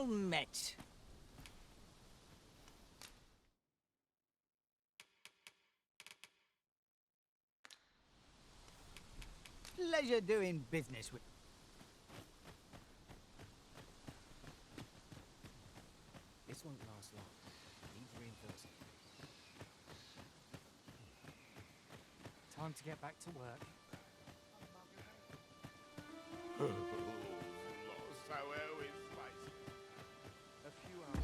Well met. Pleasure doing business with... This won't last long. Needs reinforcing. Time to get back to work. A few hours.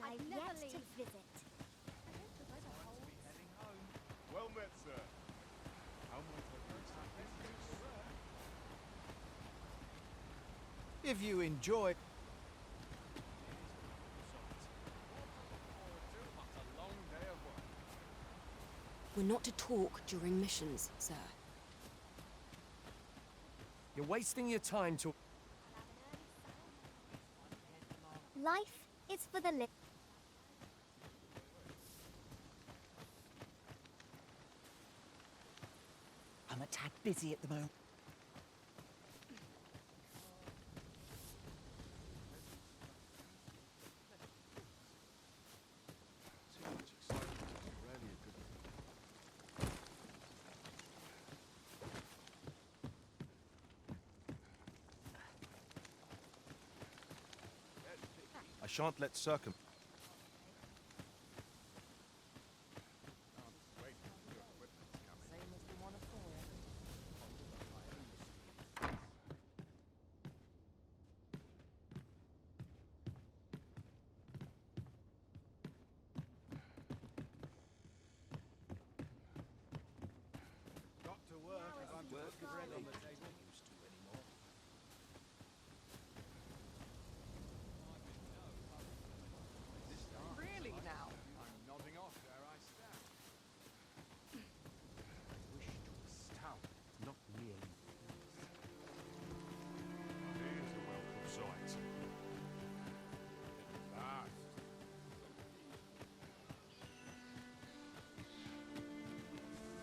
I've yet to visit. Well met, sir. If you enjoy... We're not to talk during missions, sir. You're wasting your time to... Life is for the living. I'm a tad busy at the moment. I shan't let circum... Got to work if I'm to put bread on the table. Really now? I'm nodding off where I stand. Wish to astound, not merely. Here's a welcome sight. Last.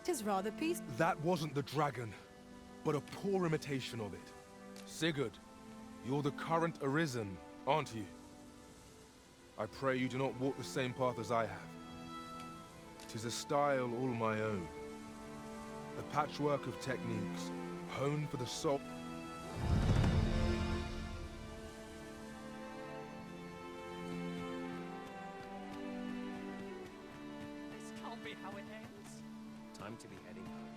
Tis rather peaceful. That wasn't the dragon, but a poor imitation of it. Sigurd, you're the current Arisen, aren't you? I pray you do not walk the same path as I have. 'Tis a style all my own. A patchwork of techniques, honed for the soul. This can't be how it ends. Time to be heading home.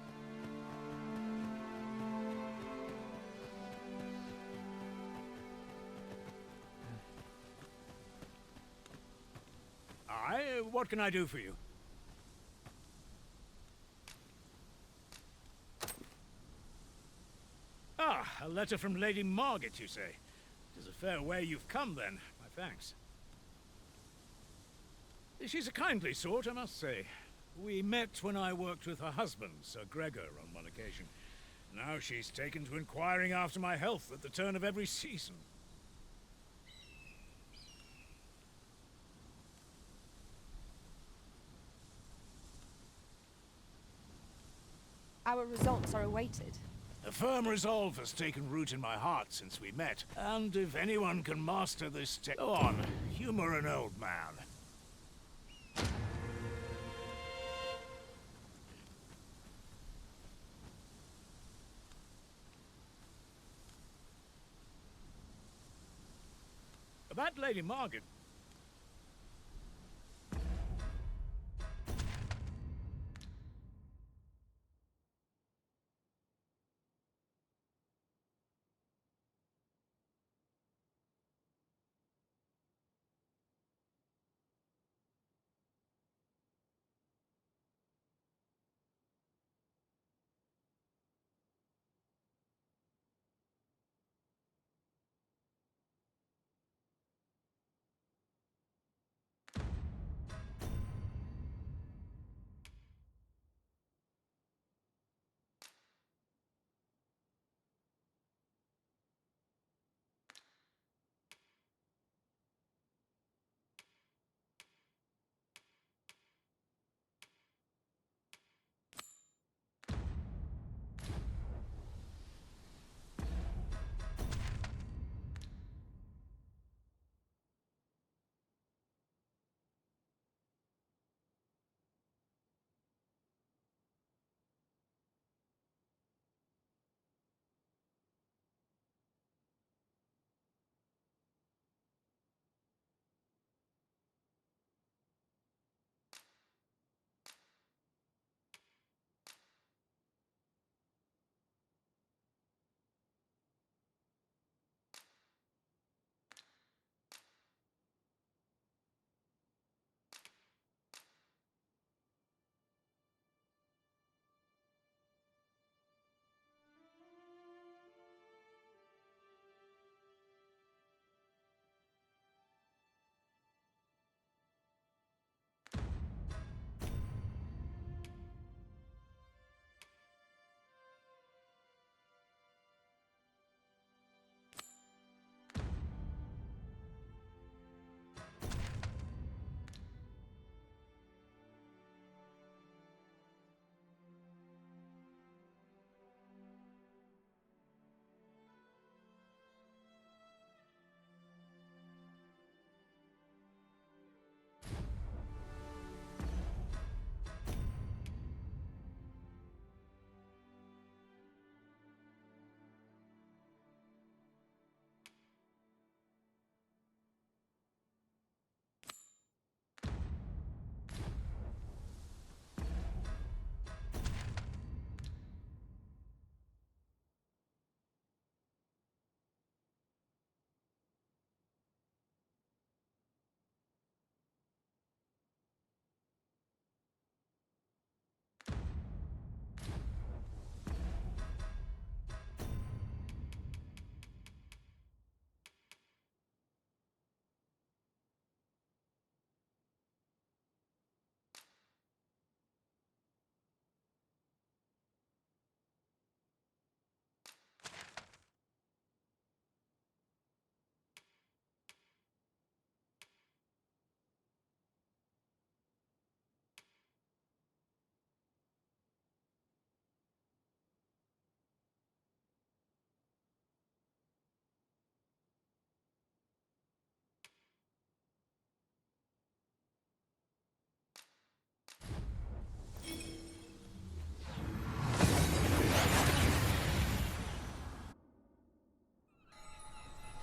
Aye, what can I do for you? Ah, a letter from Lady Margaret, you say? It is a fair way you've come, then. My thanks. She's a kindly sort, I must say. We met when I worked with her husband, Sir Gregor, on one occasion. Now she's taken to inquiring after my health at the turn of every season. Our results are awaited. A firm resolve has taken root in my heart since we met, and if anyone can master this Go on, humor an old man. That Lady Margaret.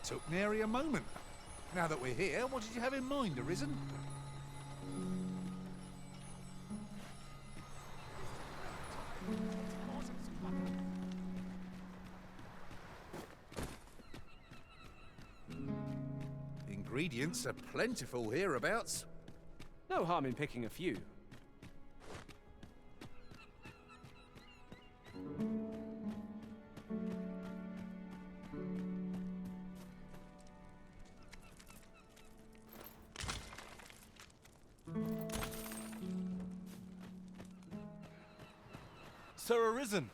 Took nary a moment. Now that we're here, what did you have in mind, Arisen? Ingredients are plentiful hereabouts. No harm in picking a few. Sir Arisen,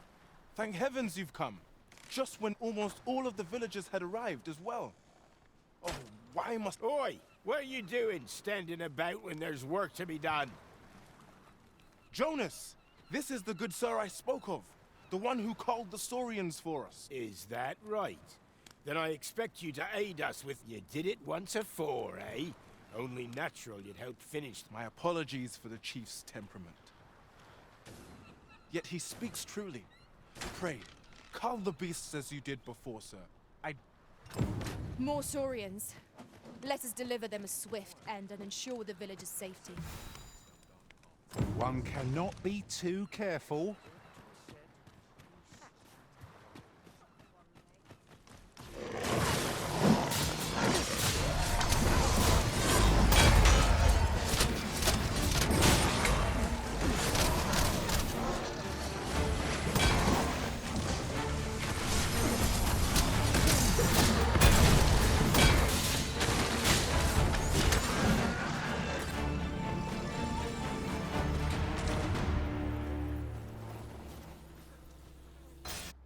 thank heavens you've come. Just when almost all of the villagers had arrived as well. Oh, why must... Oi! What are you doing standing about when there's work to be done? Jonas! This is the good sir I spoke of. The one who called the Saurians for us. Is that right? Then I expect you to aid us with you did it once afore, eh? Only natural you'd help finish. My apologies for the chief's temperament. Yet he speaks truly. Pray, cull the beasts as you did before, sir. More Saurians. Let us deliver them a swift end and ensure the village's safety. One cannot be too careful.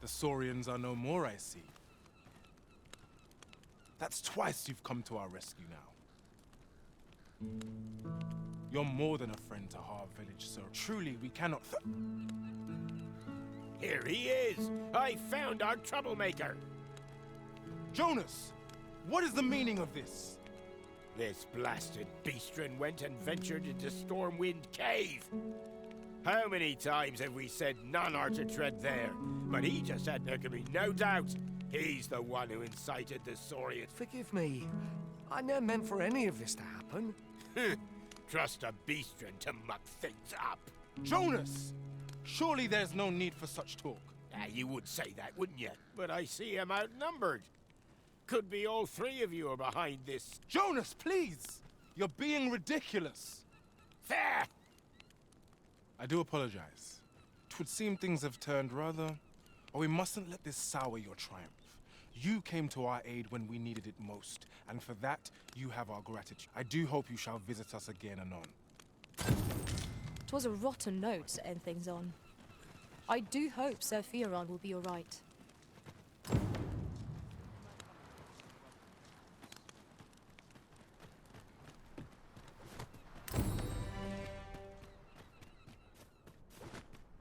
The Saurians are no more, I see. That's twice you've come to our rescue now. You're more than a friend to Harv Village, sir. Truly, we cannot Here he is! I found our troublemaker! Jonas! What is the meaning of this? This blasted beastren went and ventured into Stormwind Cave! How many times have we said none are to tread there? But he just said there can be no doubt. He's the one who incited the Saurians. Forgive me. I never meant for any of this to happen. Trust a beastren to muck things up. Jonas! Surely there's no need for such talk. You would say that, wouldn't you? But I see him outnumbered. Could be all three of you are behind this. Jonas, please! You're being ridiculous. Fair! I do apologize. 'Twould seem things have turned rather... Oh, we mustn't let this sour your triumph. You came to our aid when we needed it most, and for that, you have our gratitude. I do hope you shall visit us again anon. 'Twas a rotten note to end things on. I do hope Sir Fioran will be all right.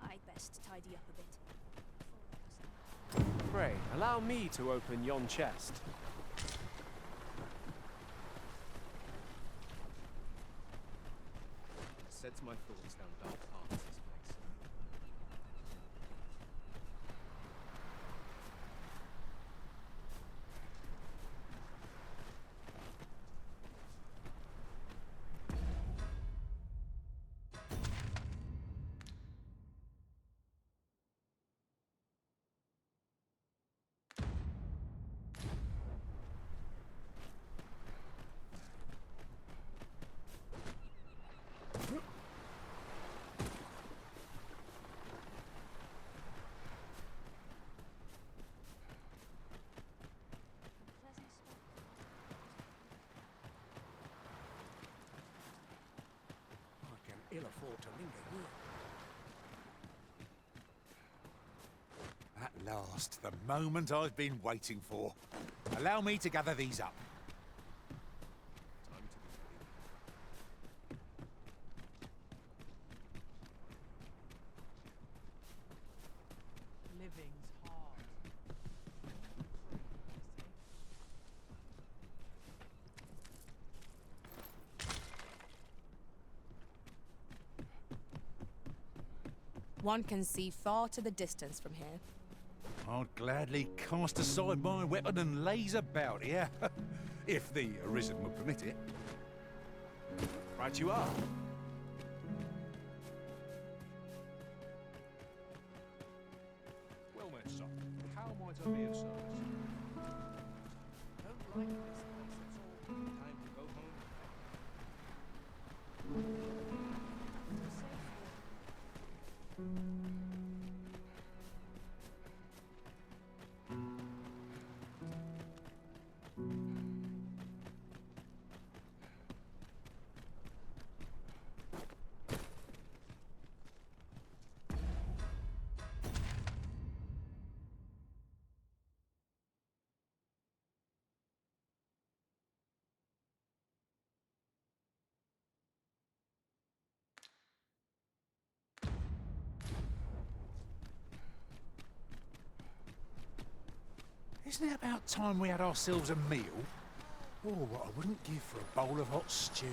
I'd best tidy up a bit. Pray, allow me to open yon chest. Sets my thoughts down dark paths, this place. I can ill afford to linger here. At last, the moment I've been waiting for. Allow me to gather these up. Time to be Living's hard. One can see far to the distance from here. I'd gladly cast aside my weapon and laze about here, if the Arisen would permit it. right you are. Well met, son. How might I be of service? Don't like this place, that's all. Time to go home. Isn't it about time we had ourselves a meal? Oh, what I wouldn't give for a bowl of hot stew.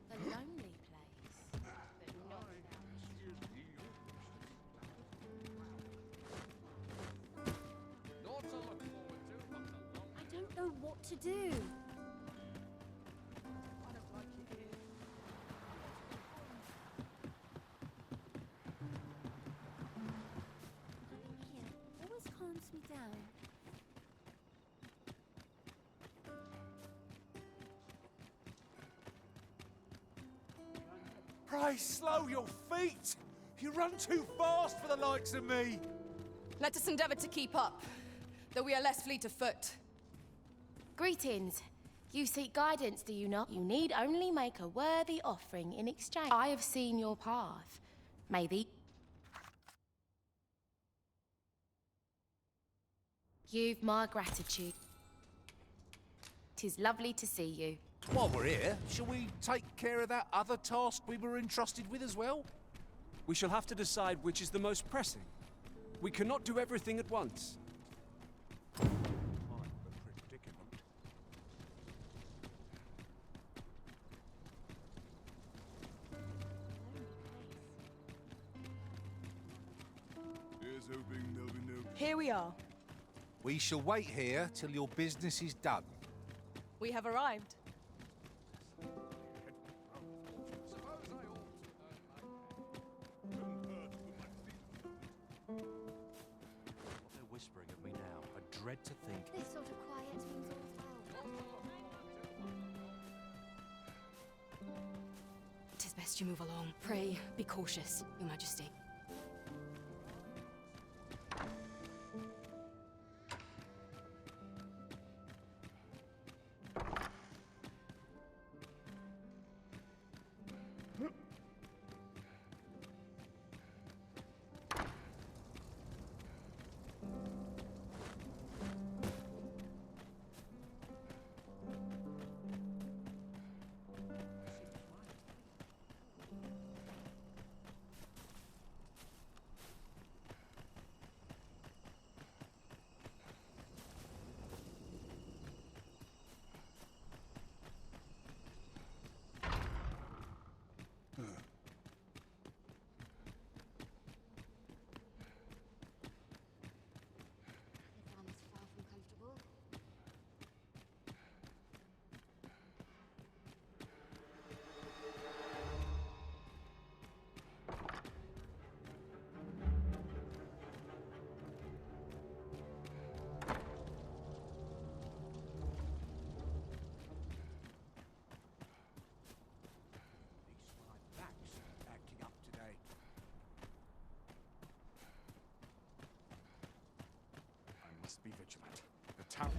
A lonely place, but not I don't know what to do. Here always calms me down. Pray slow your feet! You run too fast for the likes of me! Let us endeavor to keep up, though we are less fleet of foot. Greetings. You seek guidance, do you not? You need only make a worthy offering in exchange. I have seen your path. Maybe. You've my gratitude. 'Tis lovely to see you. While we're here, shall we take care of that other task we were entrusted with as well? We shall have to decide which is the most pressing. We cannot do everything at once. Quite a predicament. Here's hoping there'll be no... Here we are. We shall wait here till your business is done. We have arrived. What they're whispering of me now, I dread to think. This sort of quiet means all's well. 'Tis best you move along. Pray, be cautious, Your Majesty. The farm is far from comfortable. My back's acting up today. I must be vigilant. The town...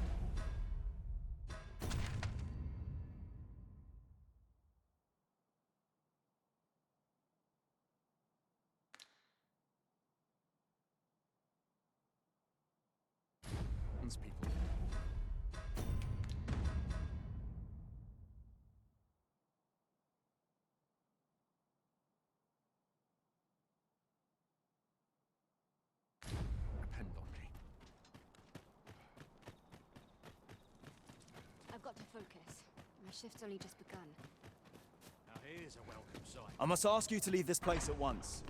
people. Depend on me. I've got to focus. My shift's only just begun. Now here's a welcome sight. I must ask you to leave this place at once.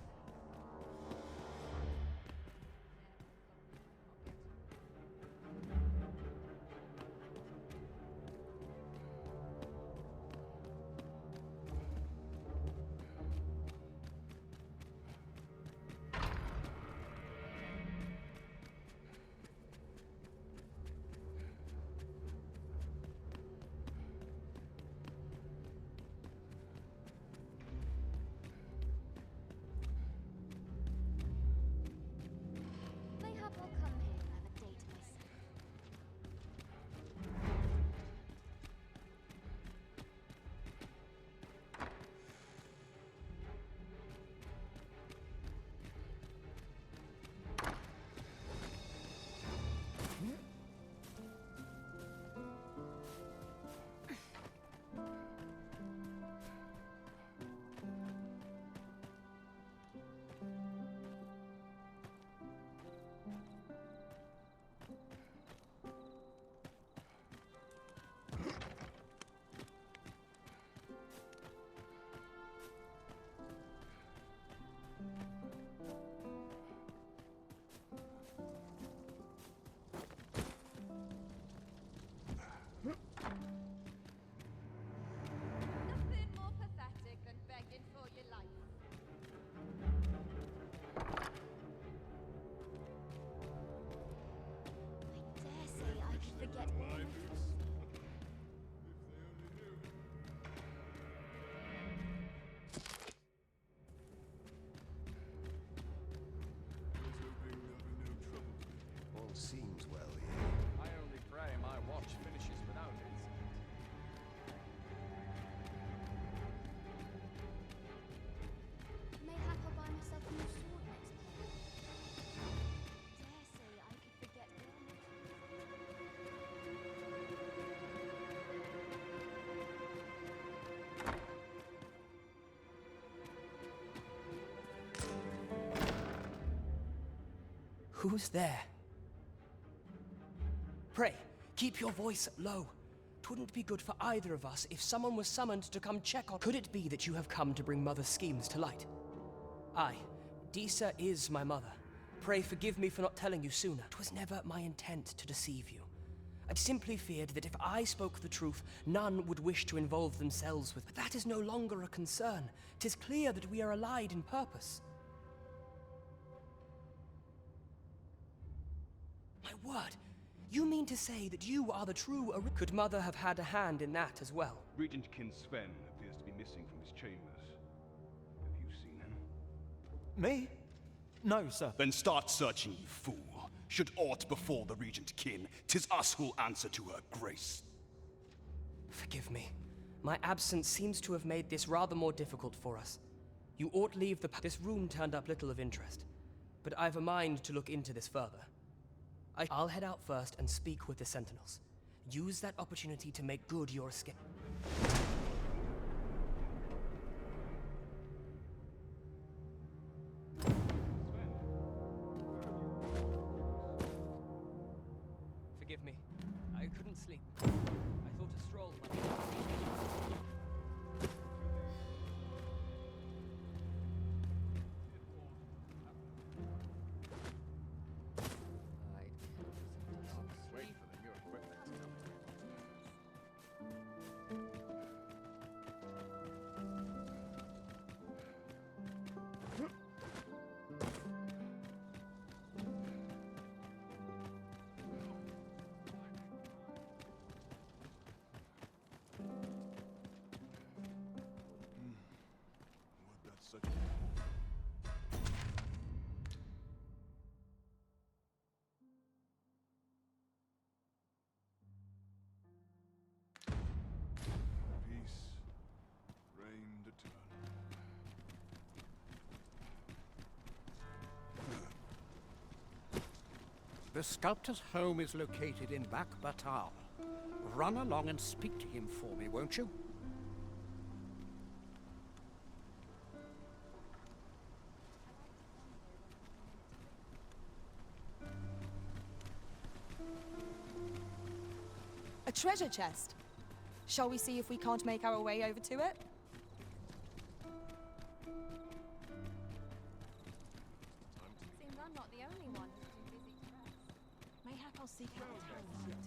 Who's there? Pray, keep your voice low. 'Twouldn't be good for either of us if someone was summoned to come check on... Could it be that you have come to bring Mother's schemes to light? Aye, Disa is my mother. Pray forgive me for not telling you sooner. It was never my intent to deceive you. I'd simply feared that if I spoke the truth, none would wish to involve themselves with... But that is no longer a concern. 'Tis clear that we are allied in purpose. My word! You mean to say that you are the true... Could Mother have had a hand in that as well? Regent King Sven appears to be missing from his chambers. Have you seen him? Me? No, sir. Then start searching, you fool. Should aught befall the Regent Kin, 'tis us who'll answer to her grace. Forgive me. My absence seems to have made this rather more difficult for us. You ought leave the... This room turned up little of interest, but I've a mind to look into this further. I'll head out first and speak with the Sentinels. Use that opportunity to make good your escape. Forgive me. I couldn't sleep. I thought a stroll might be... Peace reigned eternal. The sculptor's home is located in Back Batal. Run along and speak to him for me, won't you? A treasure chest. Shall we see if we can't make our way over to it? Seems I'm not the only one who's too busy to rest. Mayhap I'll seek out a town to visit.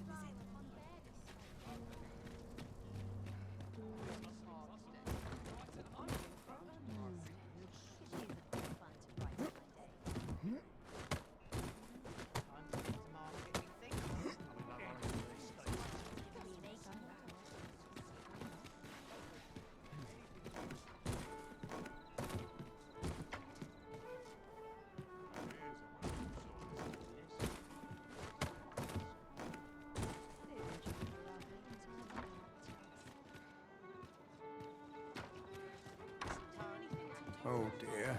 Oh dear.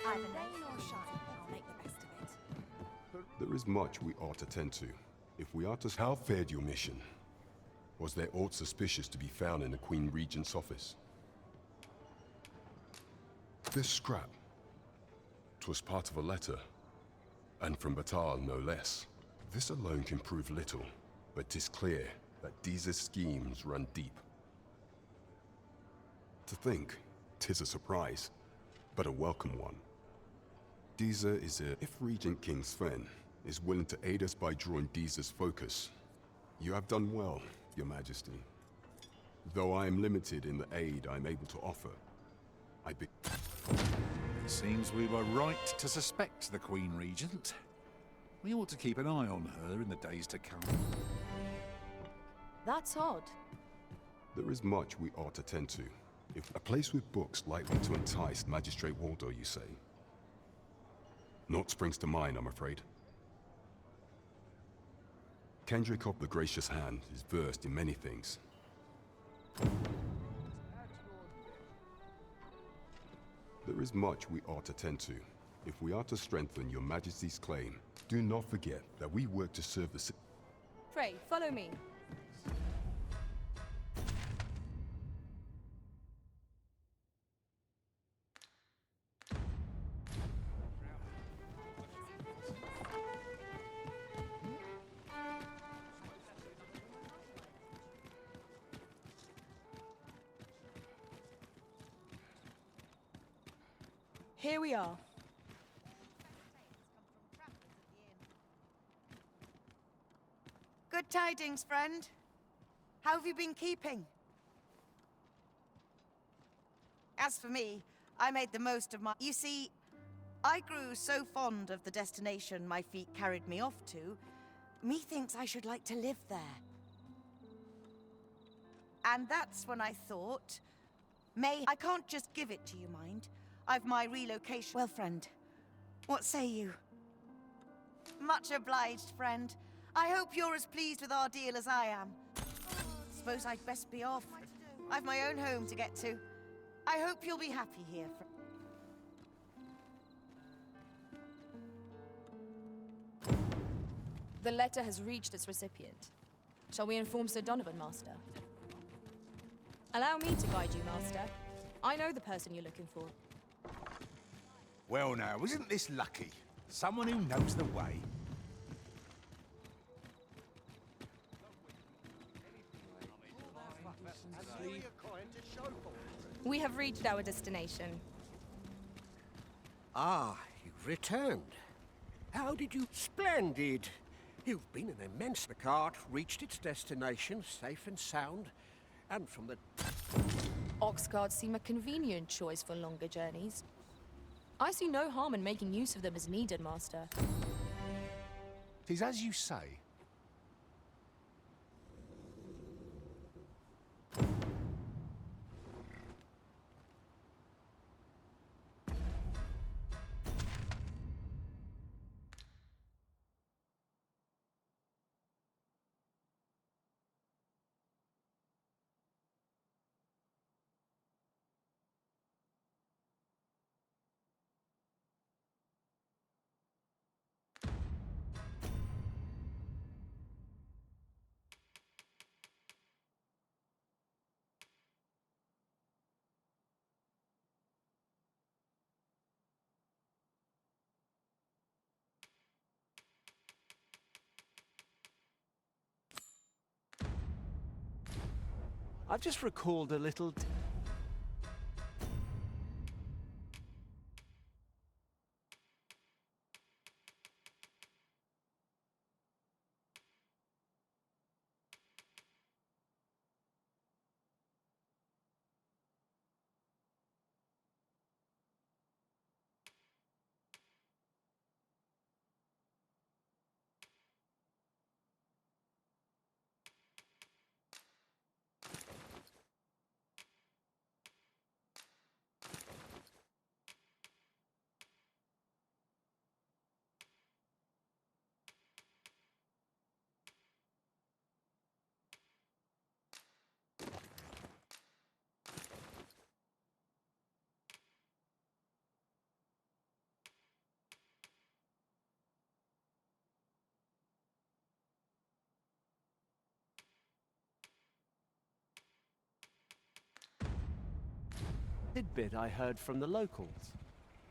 Either rain or shine, I'll make the best of it. There is much we ought to tend to. If we are to... How fared your mission? Was there aught suspicious to be found in the Queen Regent's office? This scrap. 'Twas part of a letter. And from Batal, no less. This alone can prove little, but 'tis clear that Disa's schemes run deep. To think, 'tis a surprise, but a welcome one. Disa is a... If Regent King Sven is willing to aid us by drawing Disa's focus, you have done well, Your Majesty. Though I am limited in the aid I'm able to offer, It seems we were right to suspect the Queen Regent. We ought to keep an eye on her in the days to come. That's odd. There is much we ought to tend to. If a place with books likely to entice Magistrate Waldo, you say? Naught springs to mind, I'm afraid. Kendrick of the Gracious Hand is versed in many things. There is much we ought to tend to. If we are to strengthen your Majesty's claim, do not forget that we work to serve the... Pray, follow me. Here we are. Good tidings, friend. How have you been keeping? As for me, I made the most of my... You see, I grew so fond of the destination my feet carried me off to, methinks I should like to live there. And that's when I thought, I can't just give it to you, mind. I've my relocation... Well, friend, what say you? Much obliged, friend. I hope you're as pleased with our deal as I am. Suppose I'd best be off. I've my own home to get to. I hope you'll be happy here. The letter has reached its recipient. Shall we inform Sir Donovan, Master? Allow me to guide you, Master. I know the person you're looking for. Well now, isn't this lucky? Someone who knows the way. We have reached our destination. Ah, you've returned. How did you... Splendid! You've been an immense... The cart reached its destination, safe and sound, and from the... Ox carts seem a convenient choice for longer journeys. I see no harm in making use of them as needed, Master. 'Tis as you say. I've just recalled a little... tidbit I heard from the locals.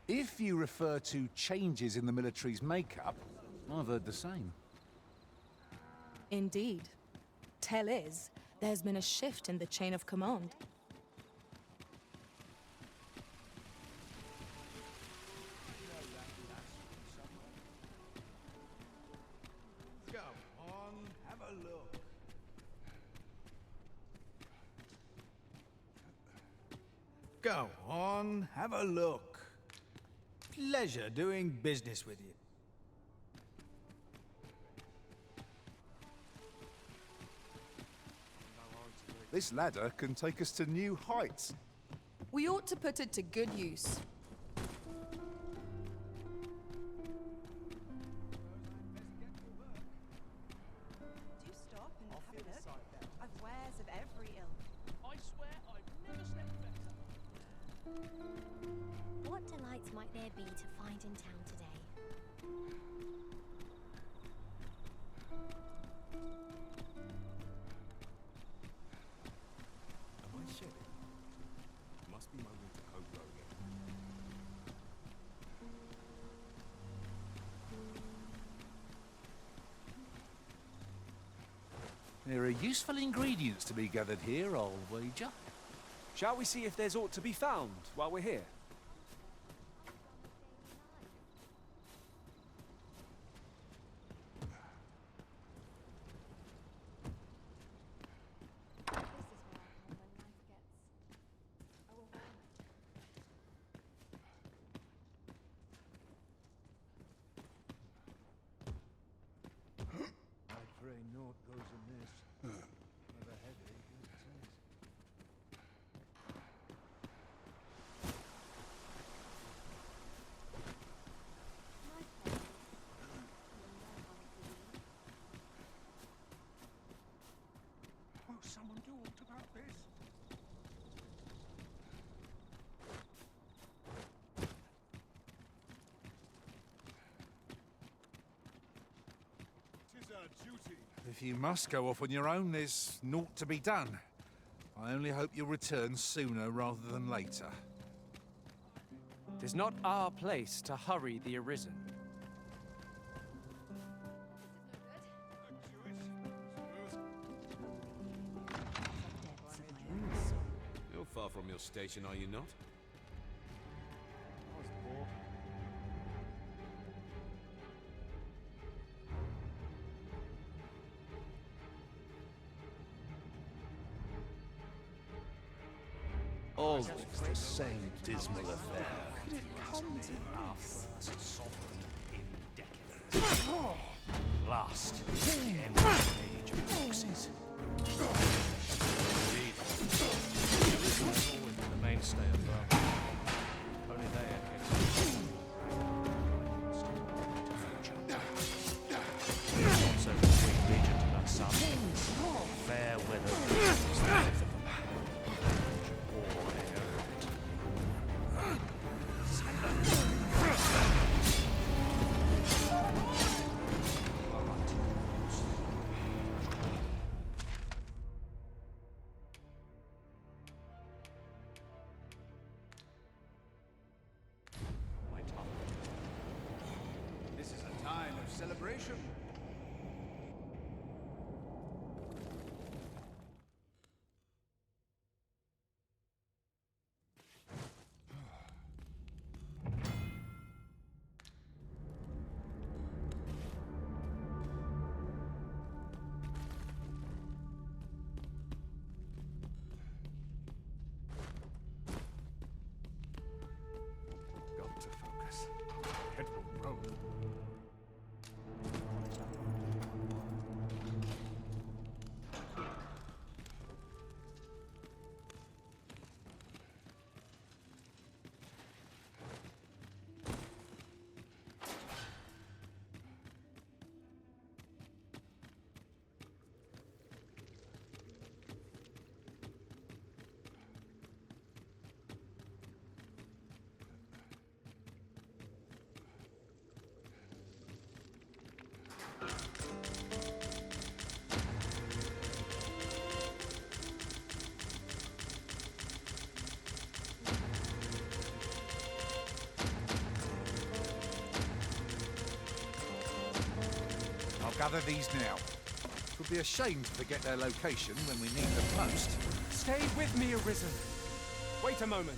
If you refer to changes in the military's makeup, I've heard the same. Indeed. Tell is, there's been a shift in the chain of command. Come on, have a look. Go on, have a look. Pleasure doing business with you. This ladder can take us to new heights. We ought to put it to good use. Do stop and have a look. I've wares of every ilk. I swear I've never slept better. What delights might there be to find in town today? Am I shedding? Must be my winter coat going. There are useful ingredients to be gathered here, I'll wager. Shall we see if there's aught to be found while we're here? about this? Tis our duty. If you must go off on your own, there's naught to be done. I only hope you'll return sooner rather than later. Tis not our place to hurry the Arisen. You're far from your station, are you not? Always the same dismal affair. Could it come to our first sovereign in decades? Last, the end of the age of boxes. Indeed. The Arisen has always been the mainstay of Dogma. Only they are here. Also, the Queen Regent and her son. Fair weather is the life of the man. This is a time of celebration. Got to focus. Head will roll. I'll gather these now. It would be a shame to forget their location when we need them most. Stay with me, Arisen. Wait a moment.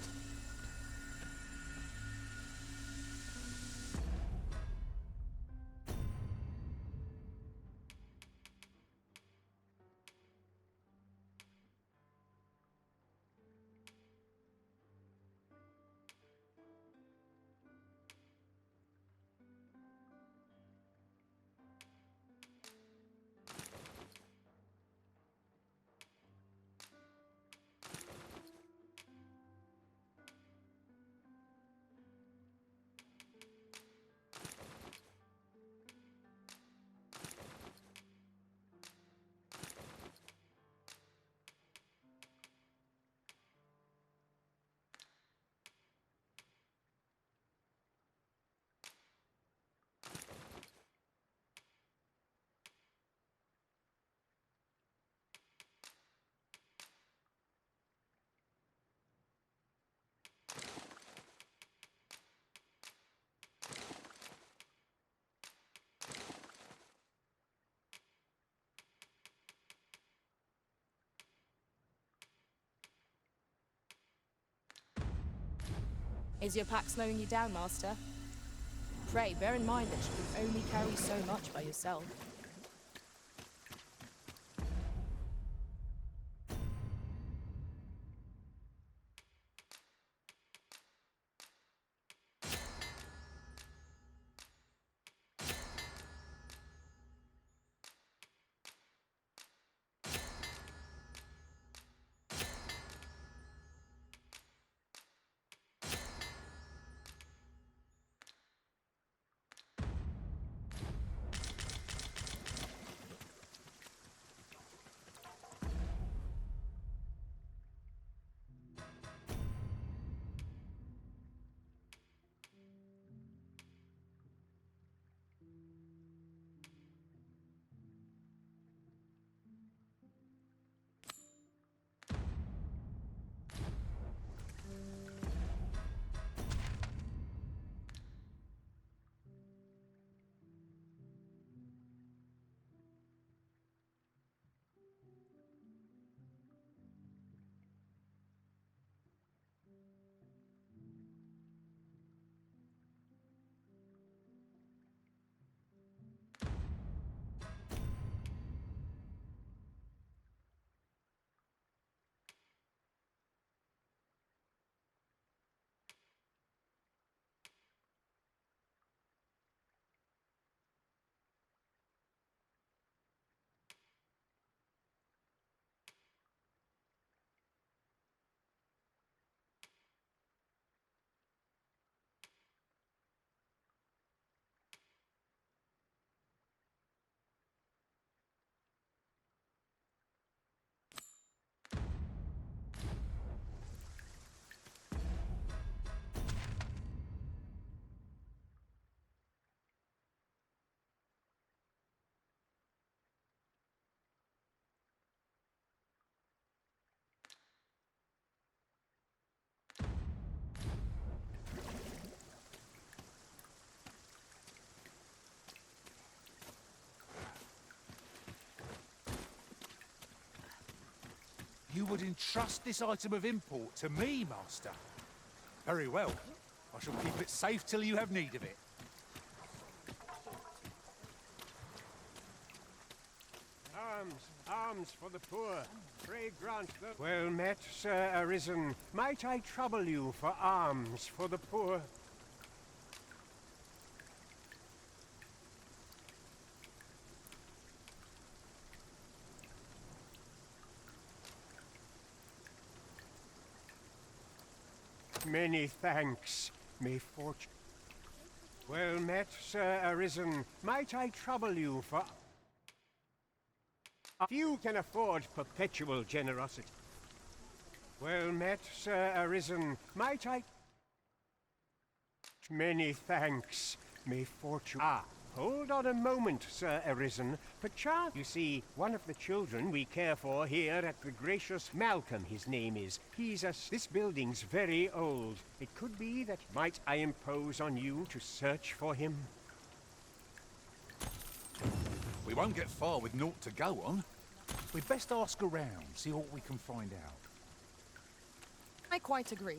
Is your pack slowing you down, Master? Pray, bear in mind that you can only carry so much by yourself. You would entrust this item of import to me, Master. Very well. I shall keep it safe till you have need of it. Arms for the poor. Pray grant the... Well met, Sir Arisen. Might I trouble you for alms for the poor? Many thanks. May fortune... Well met, Sir Arisen. Might I trouble you for... Few can afford perpetual generosity. Well met, Sir Arisen. Might I... Many thanks. May fortune... Ah, hold on a moment, Sir Arisen. Perchance, you see, one of the children we care for here at the gracious Malcolm, his name is. This building's very old. It could be that might I impose on you to search for him? We won't get far with naught to go on. We'd best ask around, see what we can find out. I quite agree.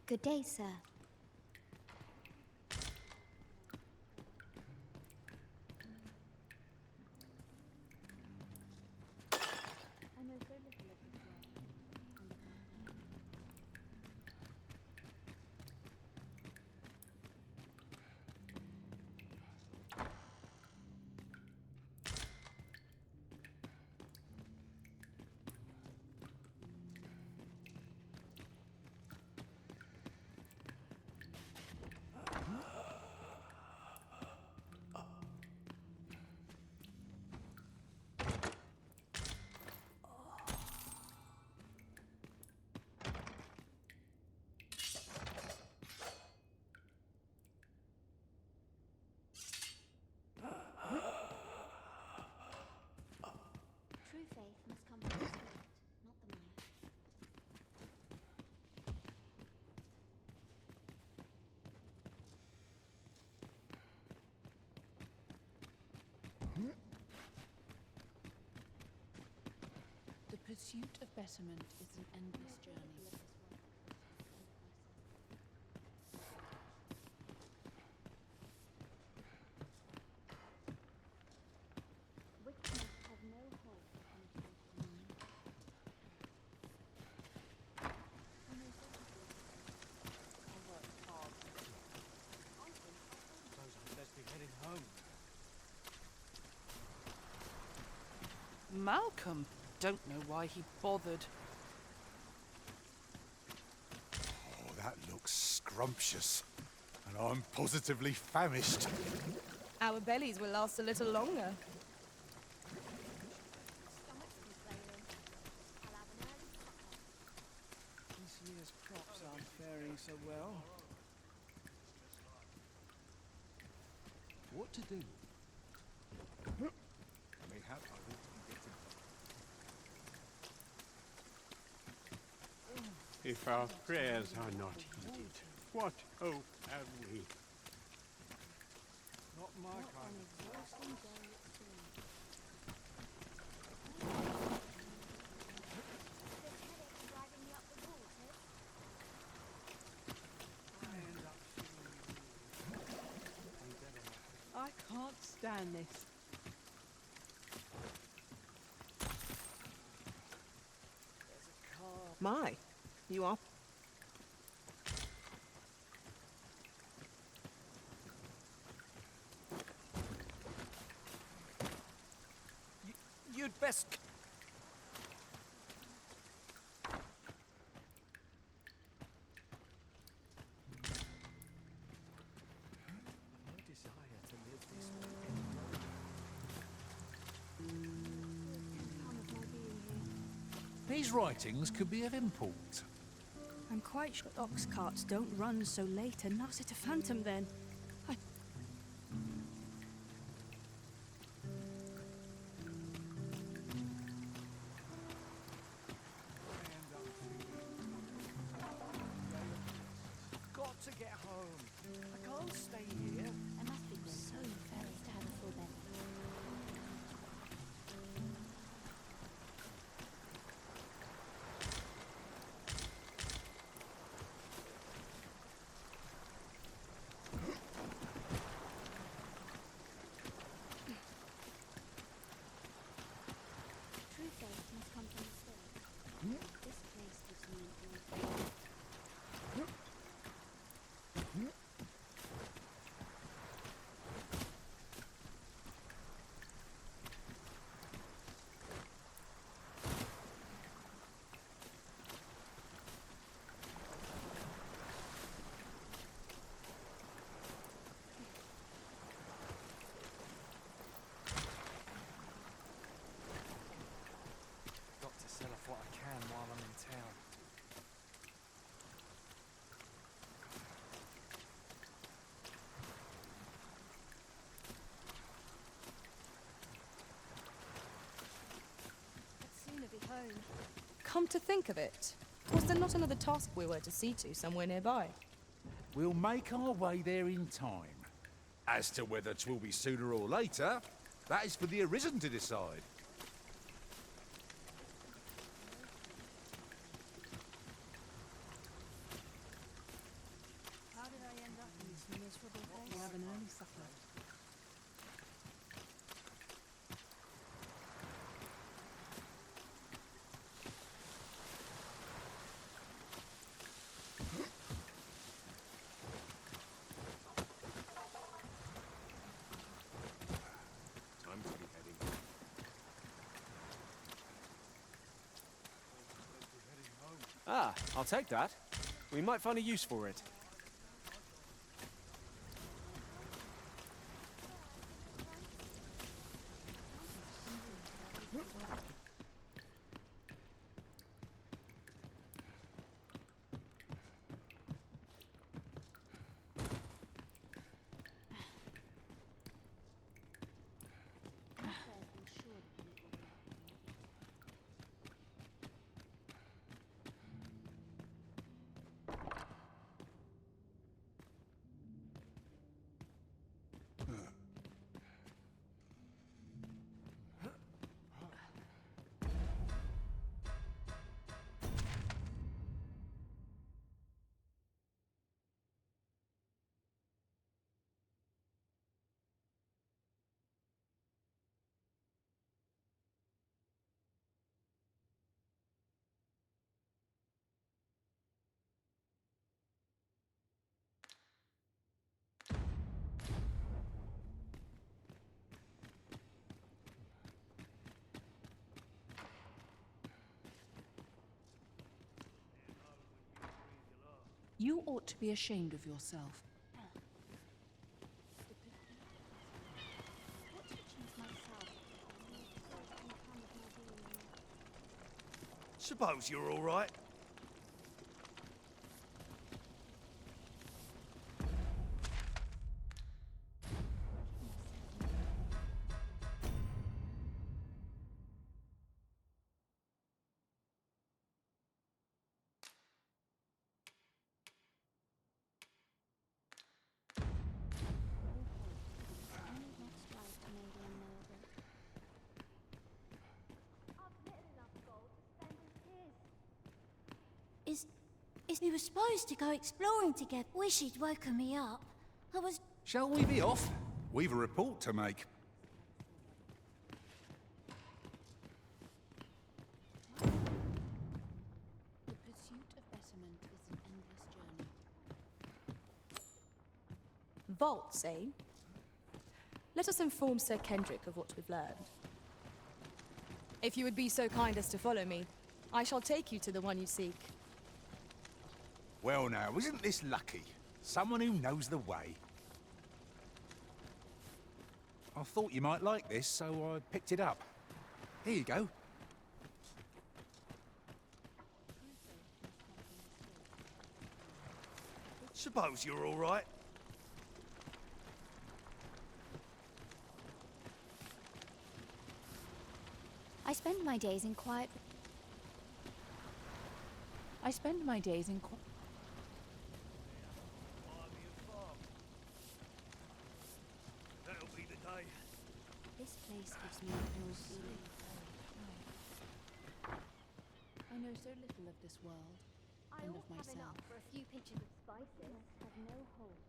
Good day, sir. True faith must come from the spirit, not the mind. The pursuit of betterment is an endless journey. Wickedness has no hold on the mind. Suppose I'd best be heading home. Malcolm. Don't know why he bothered. Oh, that looks scrumptious. And I'm positively famished. Our bellies will last a little longer. This year's crops aren't faring so well. What to do? Mayhap I will be getting... If our prayers are not heeded, what hope have we? Not my kind of I can't stand this. My, you are... You'd best... No desire to live this way. These writings could be of import. I'm quite sure ox carts don't run so late, and now's it a phantom then? Got to get home. I can't stay here. It must be so fairies to have a full bed. True faith must come from the spirit. This place gives me an awe. Got to sell off what I can while I'm in town. I'd sooner be home. Come to think of it, was there not another task we were to see to somewhere nearby? We'll make our way there in time. As to whether 'twill be sooner or later, that is for the Arisen to decide. How did I end up in this miserable place? We'll have an early supper. Time to be heading. Ah, I'll take that. We might find a use for it. You ought to be ashamed of yourself. What to choose myself? Suppose you're all right. We were supposed to go exploring together. Wish he'd woken me up. I was... Shall we be off? We've a report to make. The pursuit of betterment is an endless journey. Vaults, eh? Let us inform Sir Kendrick of what we've learned. If you would be so kind as to follow me, I shall take you to the one you seek. Well now, isn't this lucky? Someone who knows the way. I thought you might like this, so I picked it up. Here you go. Suppose you're all right. I spend my days in quiet... place gives me an ill feeling. I know so little of this world and of myself. For a few pinches of spices. Have no hope.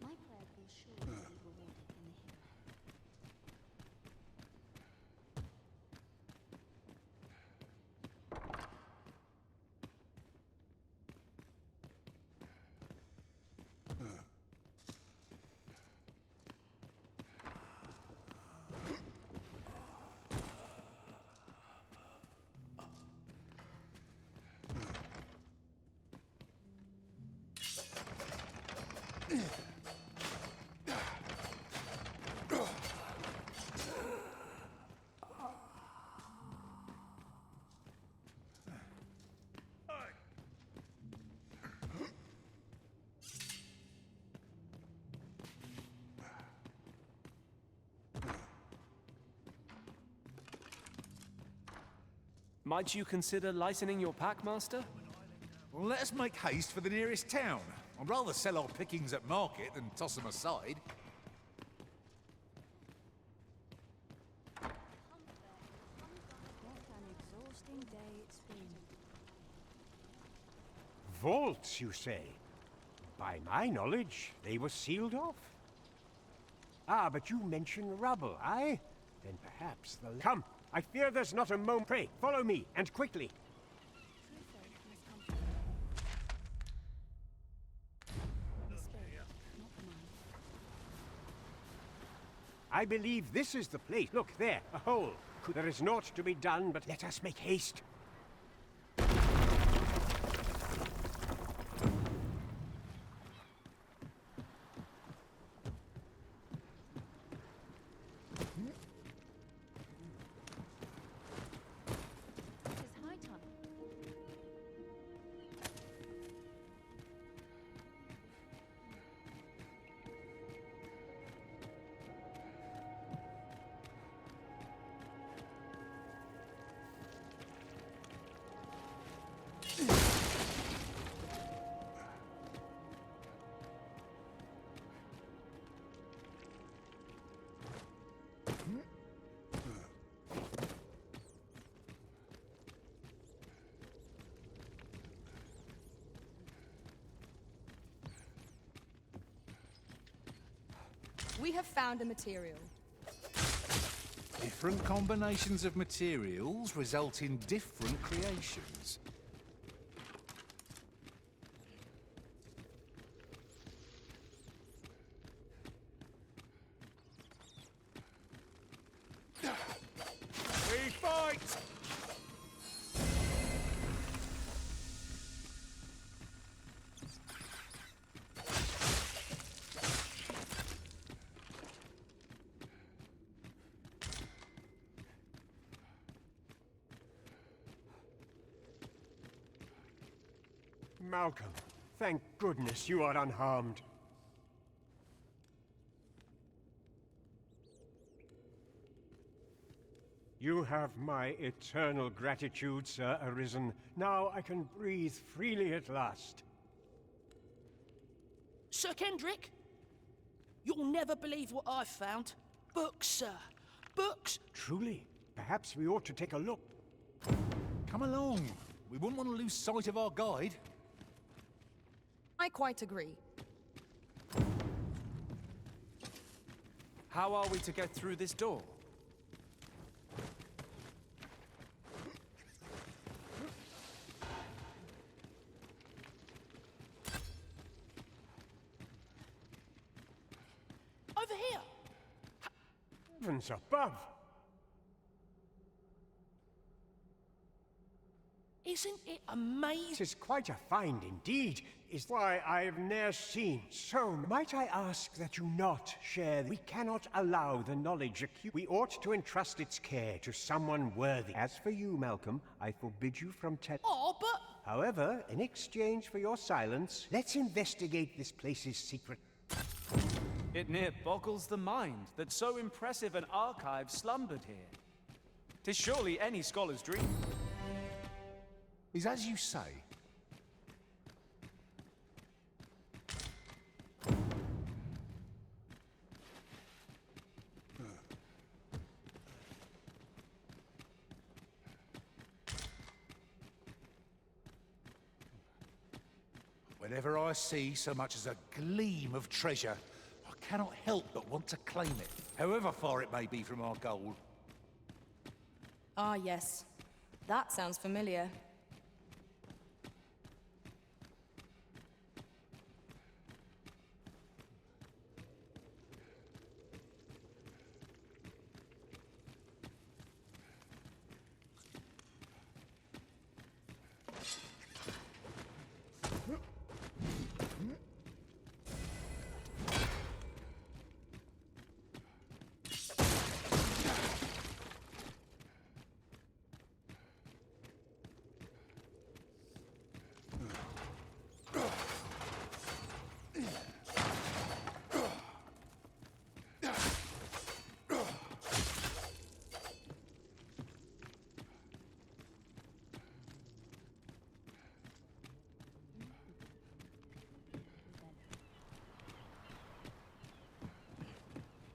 My prayers will surely be rewarded in the hereafter. Might you consider lightening your pack, Master? Well, let us make haste for the nearest town. I'd rather sell our pickings at market than toss them aside. What an exhausting day it's been. Vaults, you say? By my knowledge, they were sealed off. Ah, but you mention rubble, aye? Then perhaps the... Come! I fear there's not a moment. Pray, follow me, and quickly. I believe this is the place. Look, there, a hole. There is naught to be done, but let us make haste. We have found a material. Different combinations of materials result in different creations. We fight! Malcolm, thank goodness you are unharmed. You have my eternal gratitude, Sir Arisen. Now I can breathe freely at last. Sir Kendrick? You'll never believe what I've found. Books, sir. Books! Truly? Perhaps we ought to take a look. Come along. We wouldn't want to lose sight of our guide. I quite agree. How are we to get through this door? Over here! Heavens above! Isn't it amazing? This is quite a find indeed. Is why I've ne'er seen. So, might I ask that you not share? We cannot allow the knowledge We ought to entrust its care to someone worthy. As for you, Malcolm, I forbid you from Oh, but... However, in exchange for your silence, let's investigate this place's secret. It near boggles the mind that so impressive an archive slumbered here. 'Tis surely any scholar's dream. Is as you say. Whenever I see so much as a gleam of treasure, I cannot help but want to claim it, however far it may be from our goal. Ah, yes. That sounds familiar.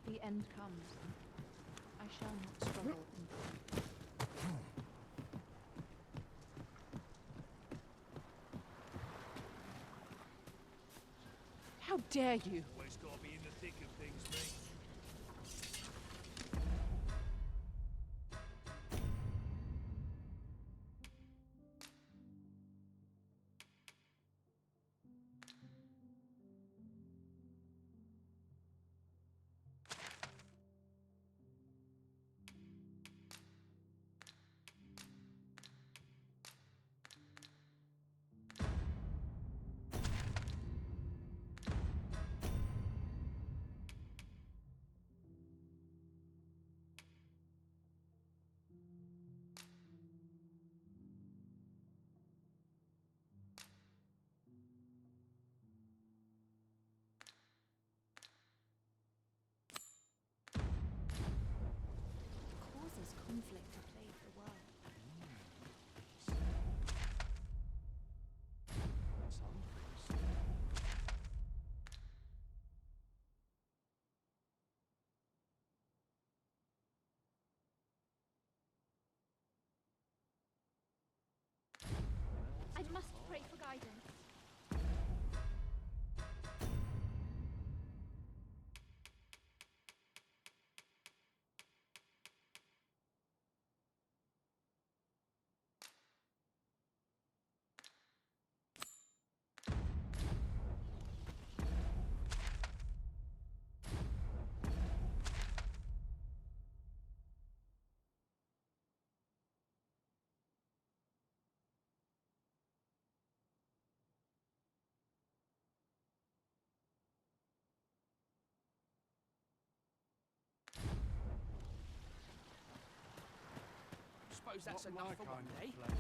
The end comes. I shall not struggle in How dare you? Always gotta be in the thick of things, mate. Causes conflict to plague the world. I must pray for guidance. Suppose that's Not enough my for kind one of day. play.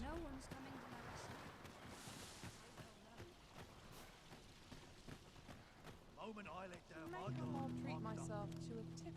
No one's coming to my rescue. Moment I let down May my I guard, more treat I'm done. myself to a tip